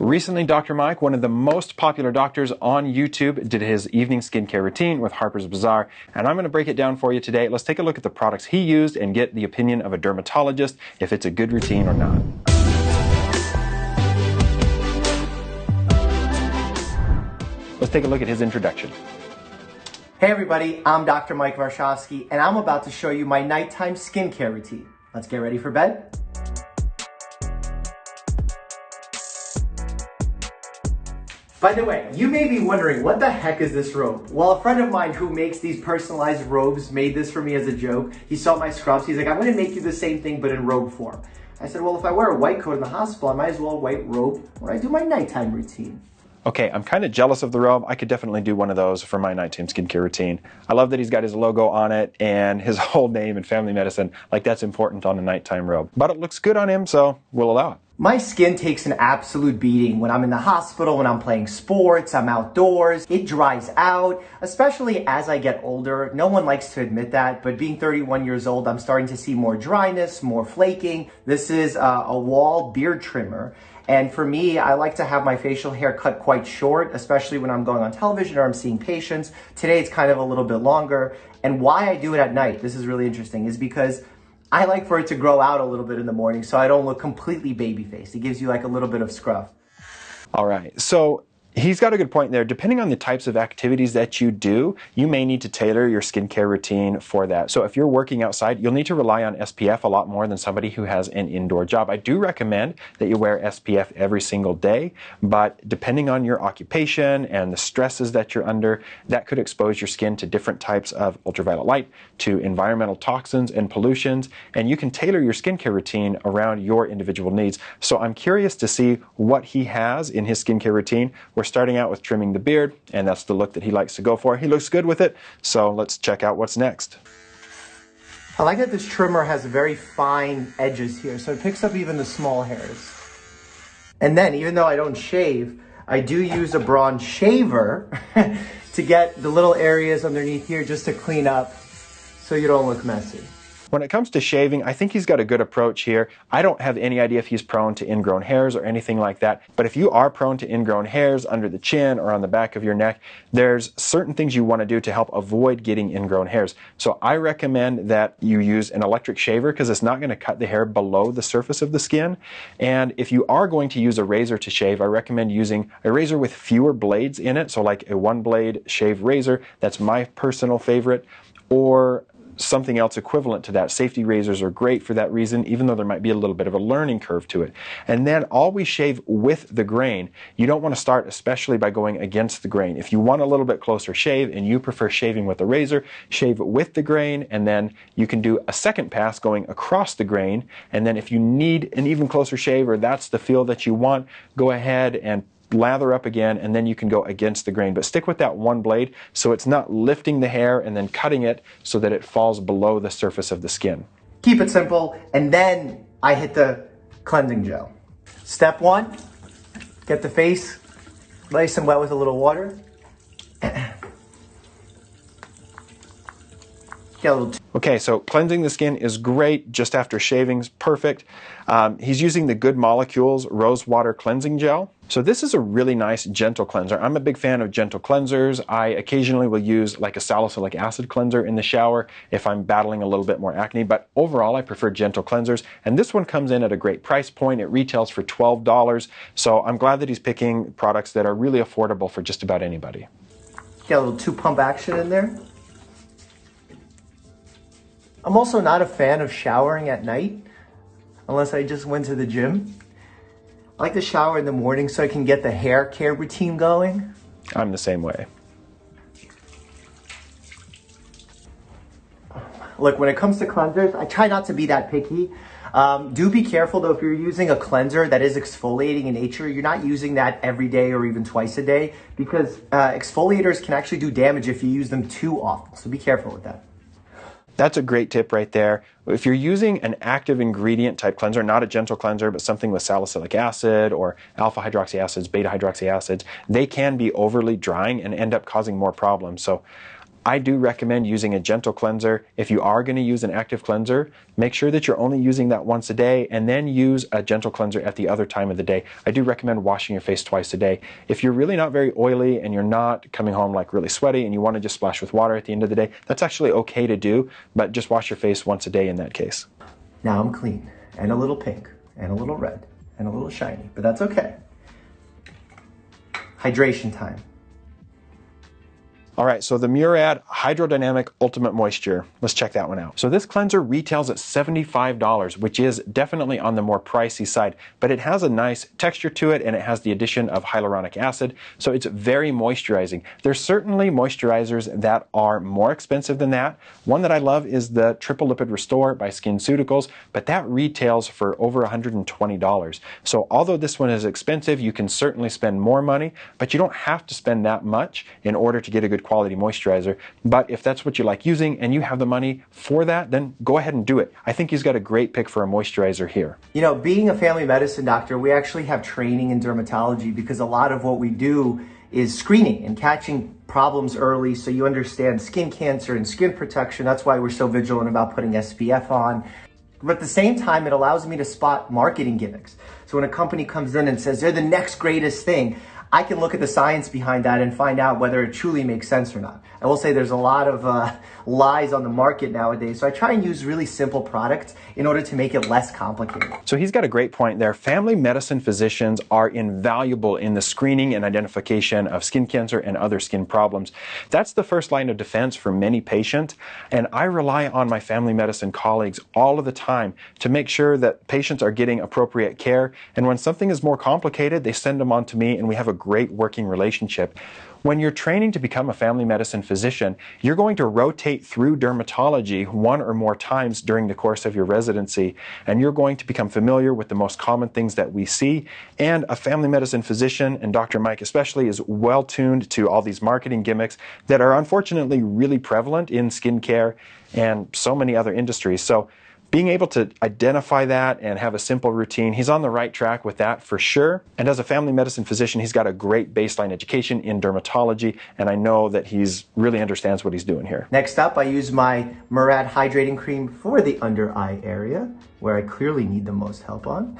Recently, Dr. Mike, one of the most popular doctors on YouTube, did his evening skincare routine with Harper's Bazaar, and I'm going to break it down for you today. Let's take a look at the products he used and get the opinion of a dermatologist if it's a good routine or not. Let's take a look at his introduction. Hey everybody, I'm Dr. Mike Varshavsky, and I'm about to show you my nighttime skincare routine. Let's get ready for bed. By the way, you may be wondering, what the heck is this robe? Well, a friend of mine who makes these personalized robes made this for me as a joke. He saw my scrubs, he's like, I'm gonna make you the same thing but in robe form. I said, well, if I wear a white coat in the hospital, I might as well white robe when I do my nighttime routine. Okay, I'm kind of jealous of the robe. I could definitely do one of those for my nighttime skincare routine. I love that he's got his logo on it and his whole name and family medicine. Like, that's important on a nighttime robe. But it looks good on him, so we'll allow it. My skin takes an absolute beating when I'm in the hospital, when I'm playing sports, I'm outdoors. It dries out, especially as I get older. No one likes to admit that, but being 31 years old, I'm starting to see more dryness, more flaking. This is a wall beard trimmer. And for me, I like to have my facial hair cut quite short, especially when I'm going on television or I'm seeing patients. Today, it's kind of a little bit longer. And why I do it at night, this is really interesting, is because I like for it to grow out a little bit in the morning so I don't look completely baby-faced. It gives you like a little bit of scruff. All right, so he's got a good point there. Depending on the types of activities that you do, you may need to tailor your skincare routine for that. So if you're working outside, you'll need to rely on SPF a lot more than somebody who has an indoor job. I do recommend that you wear SPF every single day, but depending on your occupation and the stresses that you're under, that could expose your skin to different types of ultraviolet light, to environmental toxins and pollutions, and you can tailor your skincare routine around your individual needs. So I'm curious to see what he has in his skincare routine. We're starting out with trimming the beard, and that's the look that he likes to go for. He looks good with it, so let's check out what's next. I like that this trimmer has very fine edges here, so it picks up even the small hairs. And then, even though I don't shave, I do use a bronze shaver to get the little areas underneath here just to clean up so you don't look messy. When it comes to shaving, I think he's got a good approach here. I don't have any idea if he's prone to ingrown hairs or anything like that, but if you are prone to ingrown hairs under the chin or on the back of your neck, there's certain things you want to do to help avoid getting ingrown hairs. So I recommend that you use an electric shaver because it's not going to cut the hair below the surface of the skin. And if you are going to use a razor to shave, I recommend using a razor with fewer blades in it, so like a one-blade shave razor. That's my personal favorite, or something else equivalent to that. Safety razors are great for that reason, even though there might be a little bit of a learning curve to it. And then always shave with the grain. You don't want to start especially by going against the grain. If you want a little bit closer shave and you prefer shaving with a razor, shave with the grain, and then you can do a second pass going across the grain. And then if you need an even closer shave, or that's the feel that you want, go ahead and lather up again, and then you can go against the grain. But stick with that one blade so it's not lifting the hair and then cutting it so that it falls below the surface of the skin. Keep it simple, and then I hit the cleansing gel. Step one, get the face nice and wet with a little water. Okay, so cleansing the skin is great just after shaving is perfect. He's using the Good Molecules Rose Water Cleansing Gel. So this is a really nice gentle cleanser. I'm a big fan of gentle cleansers. I occasionally will use like a salicylic acid cleanser in the shower if I'm battling a little bit more acne, but overall I prefer gentle cleansers. And this one comes in at a great price point. It retails for $12. So I'm glad that he's picking products that are really affordable for just about anybody. Get a little two-pump action in there. I'm also not a fan of showering at night, unless I just went to the gym. I like to shower in the morning so I can get the hair care routine going. I'm the same way. Look, when it comes to cleansers, I try not to be that picky. Do be careful though, if you're using a cleanser that is exfoliating in nature, you're not using that every day or even twice a day, because exfoliators can actually do damage if you use them too often. So be careful with that. That's a great tip right there. If you're using an active ingredient type cleanser, not a gentle cleanser, but something with salicylic acid or alpha hydroxy acids, beta hydroxy acids, they can be overly drying and end up causing more problems. So I do recommend using a gentle cleanser. If you are going to use an active cleanser, make sure that you're only using that once a day and then use a gentle cleanser at the other time of the day. I do recommend washing your face twice a day. If you're really not very oily and you're not coming home like really sweaty and you want to just splash with water at the end of the day, that's actually okay to do, but just wash your face once a day in that case. Now I'm clean, and a little pink, and a little red, and a little shiny, but that's okay. Hydration time. All right, so the Murad Hydrodynamic Ultimate Moisture. Let's check that one out. So this cleanser retails at $75, which is definitely on the more pricey side, but it has a nice texture to it and it has the addition of hyaluronic acid, so it's very moisturizing. There's certainly moisturizers that are more expensive than that. One that I love is the Triple Lipid Restore by SkinCeuticals, but that retails for over $120. So although this one is expensive, you can certainly spend more money, but you don't have to spend that much in order to get a good quality moisturizer. But if that's what you like using and you have the money for that, then go ahead and do it. I think he's got a great pick for a moisturizer here. You know, being a family medicine doctor, we actually have training in dermatology because a lot of what we do is screening and catching problems early so you understand skin cancer and skin protection. That's why we're so vigilant about putting SPF on. But at the same time, it allows me to spot marketing gimmicks. So when a company comes in and says they're the next greatest thing, I can look at the science behind that and find out whether it truly makes sense or not. I will say there's a lot of lies on the market nowadays, so I try and use really simple products in order to make it less complicated. So he's got a great point there. Family medicine physicians are invaluable in the screening and identification of skin cancer and other skin problems. That's the first line of defense for many patients, and I rely on my family medicine colleagues all of the time to make sure that patients are getting appropriate care, and when something is more complicated, they send them on to me and we have a great working relationship. When you're training to become a family medicine physician, you're going to rotate through dermatology one or more times during the course of your residency, and you're going to become familiar with the most common things that we see. And a family medicine physician, and Dr. Mike especially, is well tuned to all these marketing gimmicks that are unfortunately really prevalent in skincare and so many other industries. So being able to identify that and have a simple routine, he's on the right track with that for sure. And as a family medicine physician, he's got a great baseline education in dermatology, and I know that he's really understands what he's doing here. Next up, I use my Murad Hydrating Cream for the under eye area, where I clearly need the most help on.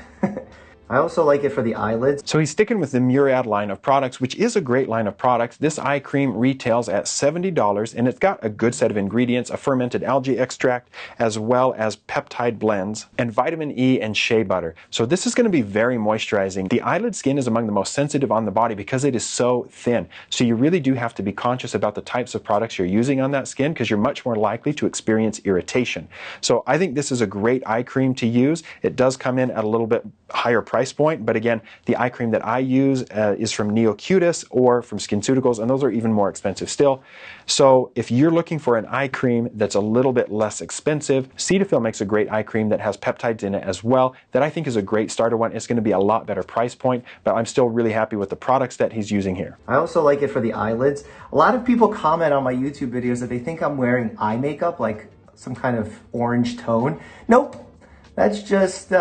I also like it for the eyelids. So he's sticking with the Murad line of products, which is a great line of products. This eye cream retails at $70, and it's got a good set of ingredients, a fermented algae extract, as well as peptide blends, and vitamin E and shea butter. So this is going to be very moisturizing. The eyelid skin is among the most sensitive on the body because it is so thin. So you really do have to be conscious about the types of products you're using on that skin because you're much more likely to experience irritation. So I think this is a great eye cream to use. It does come in at a little bit higher price point, but again, the eye cream that I use is from Neocutis or from SkinCeuticals, and those are even more expensive still. So if you're looking for an eye cream that's a little bit less expensive, Cetaphil makes a great eye cream that has peptides in it as well, that I think is a great starter one. It's going to be a lot better price point, but I'm still really happy with the products that he's using here. I also like it for the eyelids. A lot of people comment on my YouTube videos that they think I'm wearing eye makeup, like some kind of orange tone. Nope, that's just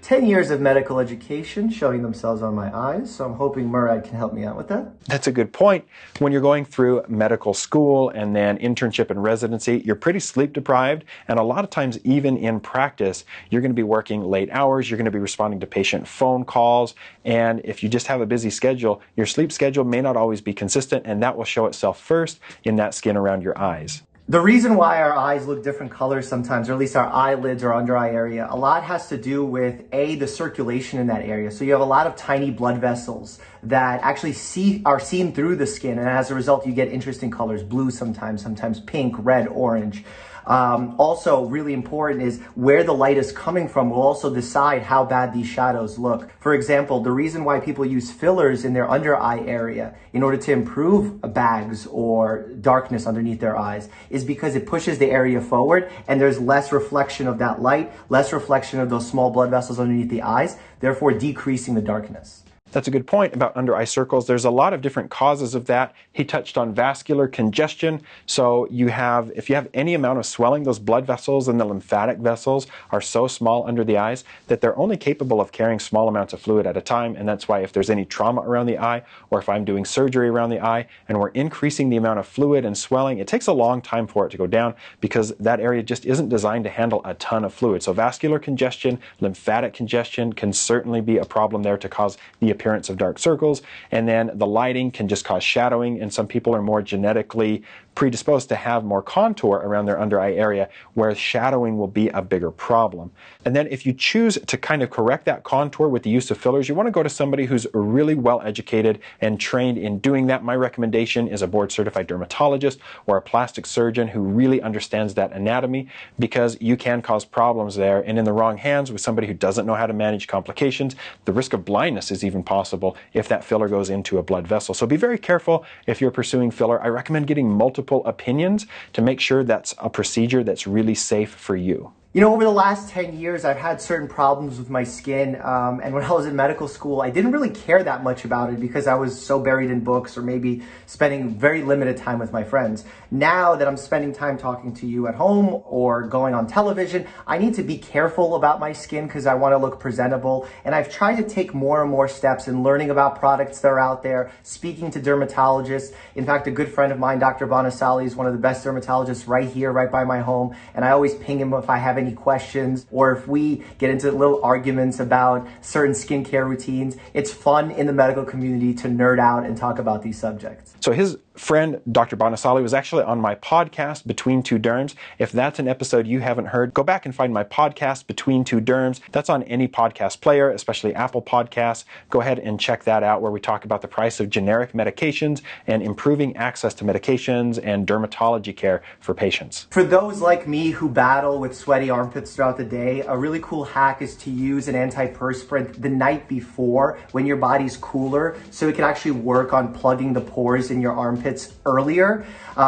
10 years of medical education showing themselves on my eyes, so I'm hoping Murad can help me out with that. That's a good point. When you're going through medical school and then internship and residency, you're pretty sleep deprived, and a lot of times even in practice, you're going to be working late hours, you're going to be responding to patient phone calls, and if you just have a busy schedule, your sleep schedule may not always be consistent, and that will show itself first in that skin around your eyes. The reason why our eyes look different colors sometimes, or at least our eyelids or under eye area, a lot has to do with the circulation in that area. So you have a lot of tiny blood vessels that actually are seen through the skin, and as a result you get interesting colors, blue sometimes pink, red, orange. Also really important is where the light is coming from will also decide how bad these shadows look. For example, the reason why people use fillers in their under eye area in order to improve bags or darkness underneath their eyes is because it pushes the area forward and there's less reflection of that light, less reflection of those small blood vessels underneath the eyes, therefore decreasing the darkness. That's a good point about under eye circles. There's a lot of different causes of that. He touched on vascular congestion. So if you have any amount of swelling, those blood vessels and the lymphatic vessels are so small under the eyes that they're only capable of carrying small amounts of fluid at a time. And that's why if there's any trauma around the eye, or if I'm doing surgery around the eye and we're increasing the amount of fluid and swelling, it takes a long time for it to go down because that area just isn't designed to handle a ton of fluid. So vascular congestion, lymphatic congestion can certainly be a problem there to cause the appearance of dark circles. And then the lighting can just cause shadowing, and some people are more genetically predisposed to have more contour around their under eye area, where shadowing will be a bigger problem. And then if you choose to kind of correct that contour with the use of fillers, you want to go to somebody who's really well educated and trained in doing that. My recommendation is a board certified dermatologist or a plastic surgeon who really understands that anatomy, because you can cause problems there. And in the wrong hands with somebody who doesn't know how to manage complications, the risk of blindness is even possible if that filler goes into a blood vessel. So be very careful if you're pursuing filler. I recommend getting multiple opinions to make sure that's a procedure that's really safe for you. You know, over the last 10 years, I've had certain problems with my skin. And when I was in medical school, I didn't really care that much about it because I was so buried in books or maybe spending very limited time with my friends. Now that I'm spending time talking to you at home or going on television, I need to be careful about my skin because I want to look presentable. And I've tried to take more and more steps in learning about products that are out there, speaking to dermatologists. In fact, a good friend of mine, Dr. Bonasali, is one of the best dermatologists right here, right by my home. And I always ping him if I have any questions or if we get into little arguments about certain skincare routines. It's fun in the medical community to nerd out and talk about these subjects. So his friend, Dr. Bonasali, was actually on my podcast, Between Two Derms. If that's an episode you haven't heard, go back and find my podcast, Between Two Derms. That's on any podcast player, especially Apple Podcasts. Go ahead and check that out, where we talk about the price of generic medications and improving access to medications and dermatology care for patients. For those like me who battle with sweaty armpits throughout the day, a really cool hack is to use an antiperspirant the night before when your body's cooler, so it can actually work on plugging the pores in your armpits earlier.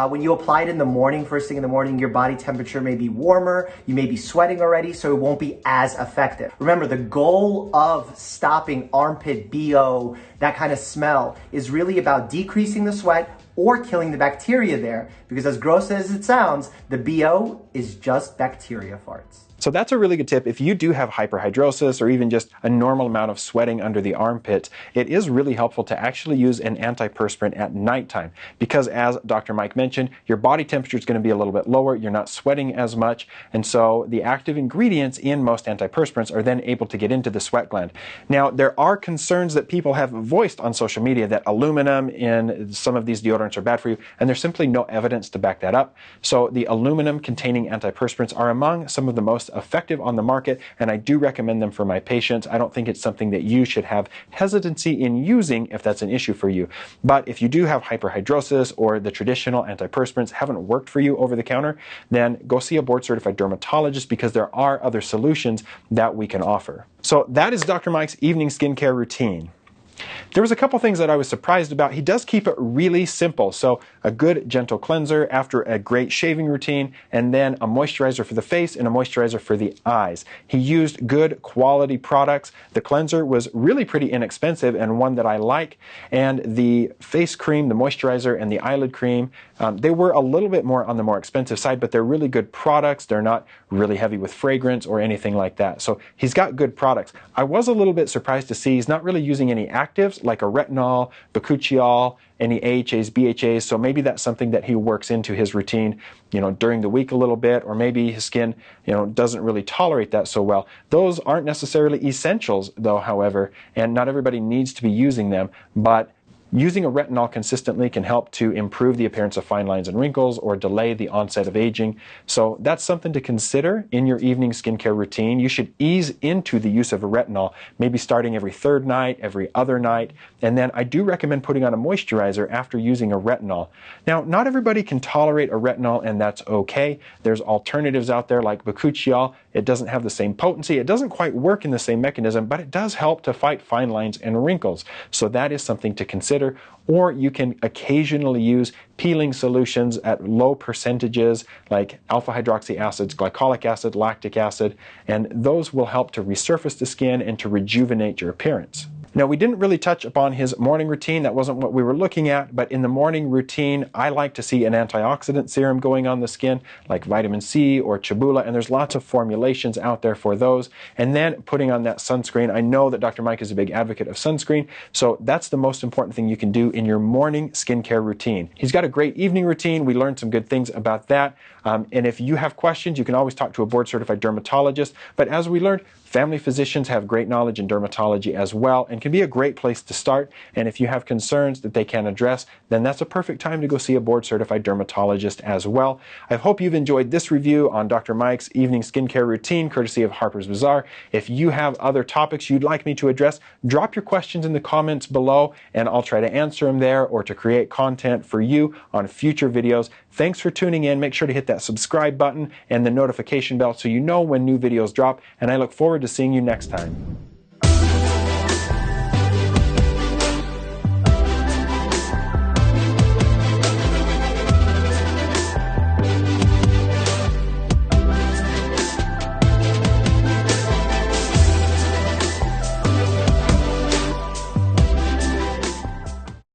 When you apply it in the morning, first thing in the morning, your body temperature may be warmer, you may be sweating already, so it won't be as effective. Remember, the goal of stopping armpit BO, that kind of smell, is really about decreasing the sweat or killing the bacteria there, because as gross as it sounds, the BO is just bacteria farts. So that's a really good tip. If you do have hyperhidrosis or even just a normal amount of sweating under the armpits, it is really helpful to actually use an antiperspirant at nighttime, because as Dr. Mike mentioned, your body temperature is going to be a little bit lower, you're not sweating as much, and so the active ingredients in most antiperspirants are then able to get into the sweat gland. Now, there are concerns that people have voiced on social media that aluminum in some of these deodorants are bad for you, and there's simply no evidence to back that up. So the aluminum containing antiperspirants are among some of the most effective on the market, and I do recommend them for my patients. I don't think it's something that you should have hesitancy in using if that's an issue for you. But if you do have hyperhidrosis or the traditional antiperspirants haven't worked for you over the counter, then go see a board certified dermatologist, because there are other solutions that we can offer. So that is Dr. Mike's evening skincare routine. There was a couple things that I was surprised about. He does keep it really simple. So a good gentle cleanser after a great shaving routine, and then a moisturizer for the face and a moisturizer for the eyes. He used good quality products. The cleanser was really pretty inexpensive and one that I like. And the face cream, the moisturizer, and the eyelid cream, they were a little bit more on the more expensive side, but they're really good products. They're not really heavy with fragrance or anything like that. So he's got good products. I was a little bit surprised to see he's not really using any actives like a retinol, bakuchiol, any AHAs, BHAs. So maybe that's something that he works into his routine, during the week a little bit, or maybe his skin, doesn't really tolerate that so well. Those aren't necessarily essentials though, however, and not everybody needs to be using them, but using a retinol consistently can help to improve the appearance of fine lines and wrinkles or delay the onset of aging. So that's something to consider in your evening skincare routine. You should ease into the use of a retinol, maybe starting every third night, every other night. And then I do recommend putting on a moisturizer after using a retinol. Now, not everybody can tolerate a retinol, and that's okay. There's alternatives out there like bakuchiol. It doesn't have the same potency. It doesn't quite work in the same mechanism, but it does help to fight fine lines and wrinkles. So that is something to consider. Or you can occasionally use peeling solutions at low percentages like alpha hydroxy acids, glycolic acid, lactic acid, and those will help to resurface the skin and to rejuvenate your appearance. Now, we didn't really touch upon his morning routine. That wasn't what we were looking at, but in the morning routine, I like to see an antioxidant serum going on the skin, like vitamin C or Chibula, and there's lots of formulations out there for those. And then putting on that sunscreen. I know that Dr. Mike is a big advocate of sunscreen, so that's the most important thing you can do in your morning skincare routine. He's got a great evening routine. We learned some good things about that. And if you have questions, you can always talk to a board-certified dermatologist. But as we learned, family physicians have great knowledge in dermatology as well and can be a great place to start. And if you have concerns that they can address, then that's a perfect time to go see a board-certified dermatologist as well. I hope you've enjoyed this review on Dr. Mike's evening skincare routine, courtesy of Harper's Bazaar. If you have other topics you'd like me to address, drop your questions in the comments below, and I'll try to answer them there or to create content for you on future videos. Thanks for tuning in. Make sure to hit that subscribe button and the notification bell so you know when new videos drop, and I look forward to seeing you next time.